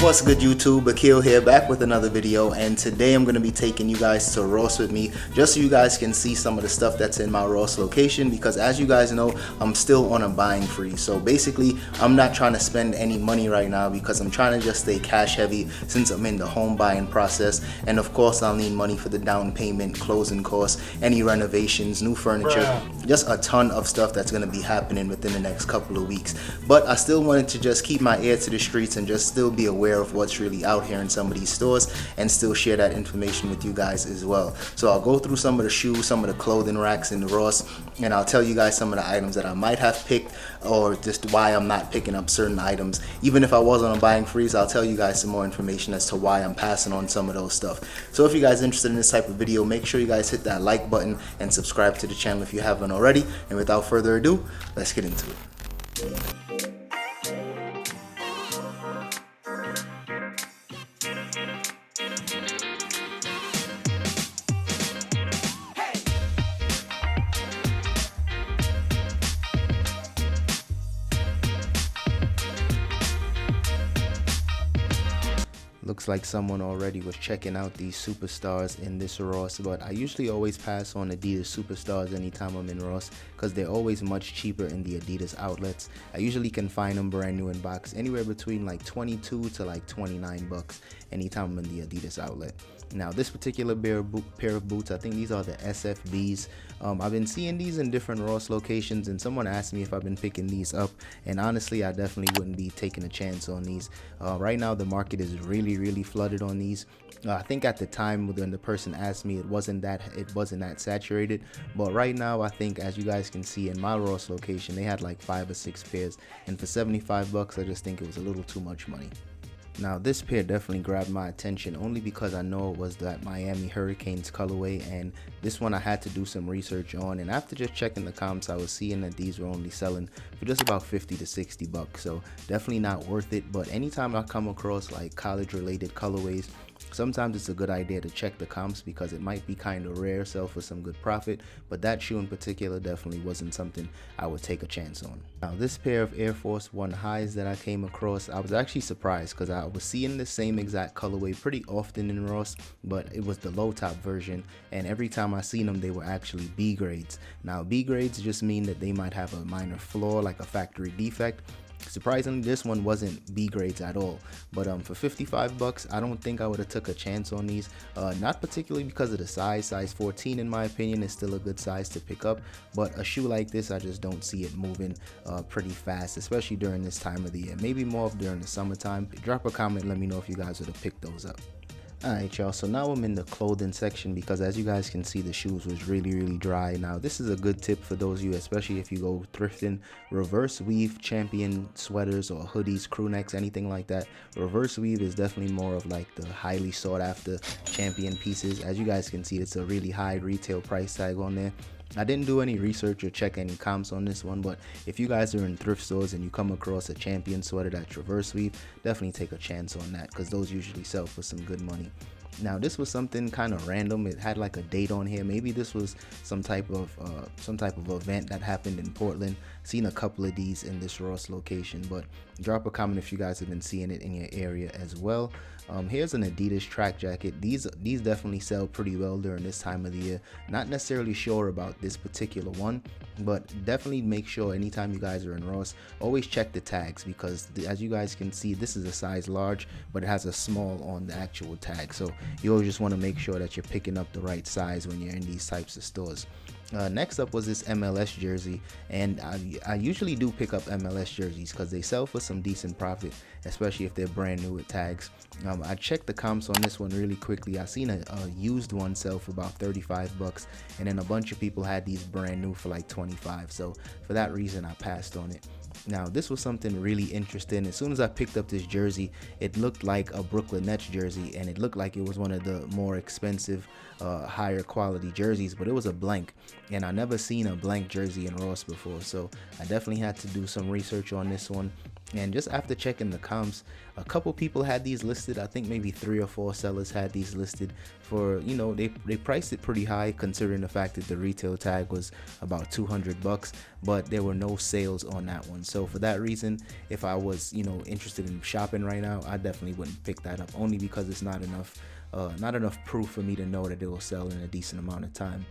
What's good, YouTube? Akil here, back with another video, and today I'm going to be taking you guys to Ross with me just so you guys can see some of the stuff that's in my Ross location, because as you guys know, I'm still on a buying freeze. So basically, I'm not trying to spend any money right now because I'm trying to just stay cash heavy since I'm in the home buying process. And of course, I'll need money for the down payment, closing costs, any renovations, new furniture, just a ton of stuff that's going to be happening within the next couple of weeks. But I still wanted to just keep my ear to the streets and just still be aware of what's really out here in some of these stores and still share that information with you guys as well. So I'll go through some of the shoes, some of the clothing racks in the Ross, and I'll tell you guys some of the items that I might have picked or just why I'm not picking up certain items. Even if I was on a buying freeze, I'll tell you guys some more information as to why I'm passing on some of those stuff. So if you guys are interested in this type of video, make sure you guys hit that like button and subscribe to the channel if you haven't already. And without further ado, let's get into it. Looks like someone already was checking out these superstars in this Ross, but I usually always pass on Adidas superstars anytime I'm in Ross because they're always much cheaper in the Adidas outlets. I usually can find them brand new in box anywhere between like 22 to like 29 bucks anytime I'm in the Adidas outlet. Now this particular pair of boots, I think these are the SFBs. I've been seeing these in different Ross locations, and someone asked me if I've been picking these up, and honestly I definitely wouldn't be taking a chance on these. Right now the market is really flooded on these. I think at the time when the person asked me, it wasn't that saturated, but right now I think, as you guys can see in my Ross location, they had like 5 or 6 pairs, and for 75 bucks I just think it was a little too much money. Now this pair definitely grabbed my attention only because I know it was that Miami Hurricanes colorway, and this one I had to do some research on, and after just checking the comps I was seeing that these were only selling for just about 50 to 60 bucks, so definitely not worth it. But anytime I come across like college related colorways, sometimes it's a good idea to check the comps because it might be kind of rare, sell for some good profit, but that shoe in particular definitely wasn't something I would take a chance on. Now this pair of Air Force One highs that I came across, I was actually surprised because I was seeing the same exact colorway pretty often in Ross, but it was the low top version, and every time I seen them they were actually B grades. Now B grades just mean that they might have a minor flaw, like a factory defect. Surprisingly, this one wasn't B grades at all, but for 55 bucks I don't think I would have took a chance on these, not particularly because of the size 14 in my opinion is still a good size to pick up, but a shoe like this I just don't see it moving pretty fast, especially during this time of the year. Maybe more during the summertime. Drop a comment, let me know if you guys would have picked those up. Alright y'all, so now I'm in the clothing section because as you guys can see the shoes was really dry. Now this is a good tip for those of you, especially if you go thrifting. Reverse weave Champion sweaters or hoodies, crew necks, anything like that. Reverse weave is definitely more of like the highly sought after Champion pieces. As you guys can see, it's a really high retail price tag on there. I didn't do any research or check any comps on this one, but if you guys are in thrift stores and you come across a Champion sweater that's reverse weave, definitely take a chance on that because those usually sell for some good money. Now this was something kind of random. It had like a date on here. Maybe this was some type of event that happened in Portland. Seen a couple of these in this Ross location, but drop a comment if you guys have been seeing it in your area as well. Here's an Adidas track jacket. These definitely sell pretty well during this time of the year. Not necessarily sure about this particular one, but definitely make sure anytime you guys are in Ross, always check the tags because as you guys can see, this is a size large, but it has a small on the actual tag. So you always just want to make sure that you're picking up the right size when you're in these types of stores. Next up was this MLS jersey, and I usually do pick up MLS jerseys because they sell for some decent profit, especially if they're brand new with tags. I checked the comps on this one really quickly. I seen a used one sell for about 35 bucks, and then a bunch of people had these brand new for like 25, so for that reason I passed on it. Now this was something really interesting. As soon as I picked up this jersey, it looked like a Brooklyn Nets jersey, and it looked like it was one of the more expensive higher quality jerseys, but it was a blank, and I never seen a blank jersey in Ross before, so I definitely had to do some research on this one. And just after checking the comps, a couple people had these listed. I think maybe 3 or 4 sellers had these listed for, you know, they priced it pretty high considering the fact that the retail tag was about $200, but there were no sales on that one. So for that reason, if I was, you know, interested in shopping right now, I definitely wouldn't pick that up, only because it's not enough proof for me to know that it will sell in a decent amount of time.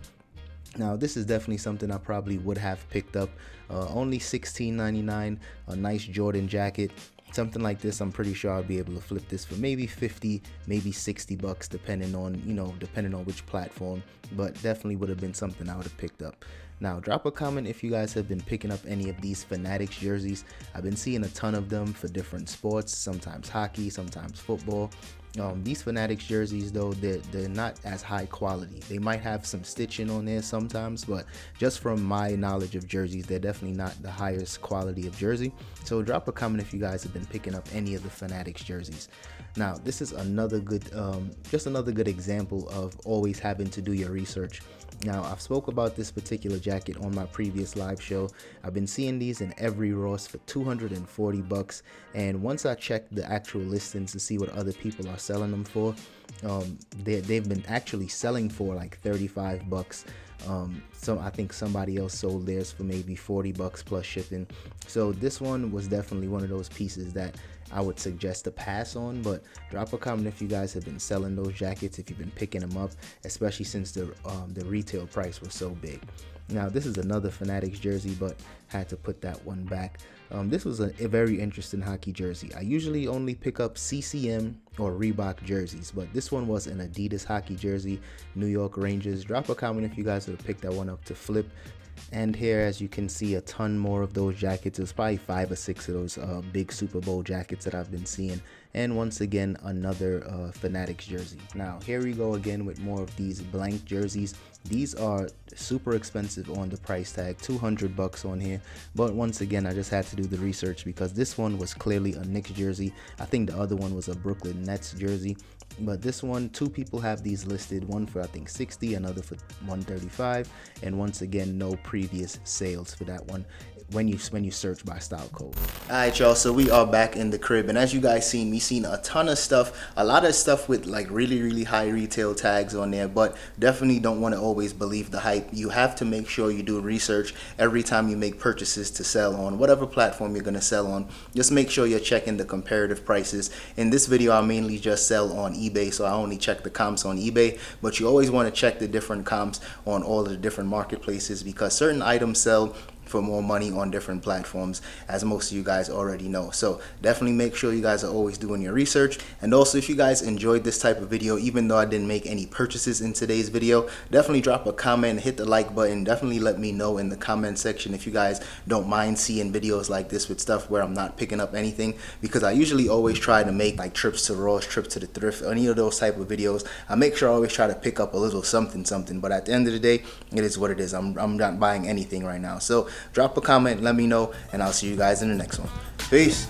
Now this is definitely something I probably would have picked up. Only $16.99, a nice Jordan jacket. Something like this, I'm pretty sure I'll be able to flip this for maybe 50, maybe $60, depending on, you know, depending on which platform, but definitely would have been something I would have picked up. Now drop a comment if you guys have been picking up any of these Fanatics jerseys. I've been seeing a ton of them for different sports, sometimes hockey, sometimes football. These Fanatics jerseys though, they're not as high quality. They might have some stitching on there sometimes, but just from my knowledge of jerseys, they're definitely not the highest quality of jersey. So drop a comment if you guys have been picking up any of the Fanatics jerseys. Now this is another good just another good example of always having to do your research. Now I've spoke about this particular jacket on my previous live show. I've been seeing these in every Ross for $240, and once I checked the actual listings to see what other people are selling them for, they've been actually selling for like $35. So I think somebody else sold theirs for maybe $40 plus shipping. So this one was definitely one of those pieces that I would suggest to pass on, but drop a comment if you guys have been selling those jackets, if you've been picking them up, especially since the retail price was so big. Now this is another Fanatics jersey, but had to put that one back. This was a very interesting hockey jersey. I usually only pick up CCM or Reebok jerseys, but this one was an Adidas hockey jersey, New York Rangers. Drop a comment if you guys would have picked that one up to flip. And here, as you can see, a ton more of those jackets. There's probably 5 or 6 of those big Super Bowl jackets that I've been seeing. And once again, another Fanatics jersey. Now here we go again with more of these blank jerseys. These are super expensive on the price tag, $200 on here. But once again, I just had to do the research because this one was clearly a Knicks jersey. I think the other one was a Brooklyn Nets jersey. But this one, 2 people have these listed, one for I think 60, another for 135, and once again, no previous sales for that one when you search by style code. Alright y'all, so we are back in the crib, and as you guys seen, we seen a ton of stuff, a lot of stuff with like really high retail tags on there, but definitely don't want to always believe the hype. You have to make sure you do research every time you make purchases to sell on whatever platform you're going to sell on. Just make sure you're checking the comparative prices. In this video, I mainly just sell on eBay, so I only check the comps on eBay, but you always want to check the different comps on all of the different marketplaces because certain items sell for more money on different platforms, as most of you guys already know. So definitely make sure you guys are always doing your research. And also, if you guys enjoyed this type of video, even though I didn't make any purchases in today's video, definitely drop a comment, hit the like button. Definitely let me know in the comment section if you guys don't mind seeing videos like this with stuff where I'm not picking up anything, because I usually always try to make like trips to Ross, trips to the thrift, any of those type of videos. I make sure I always try to pick up a little something, but at the end of the day, it is what it is. I'm not buying anything right now. So drop a comment, let me know, and I'll see you guys in the next one. Peace.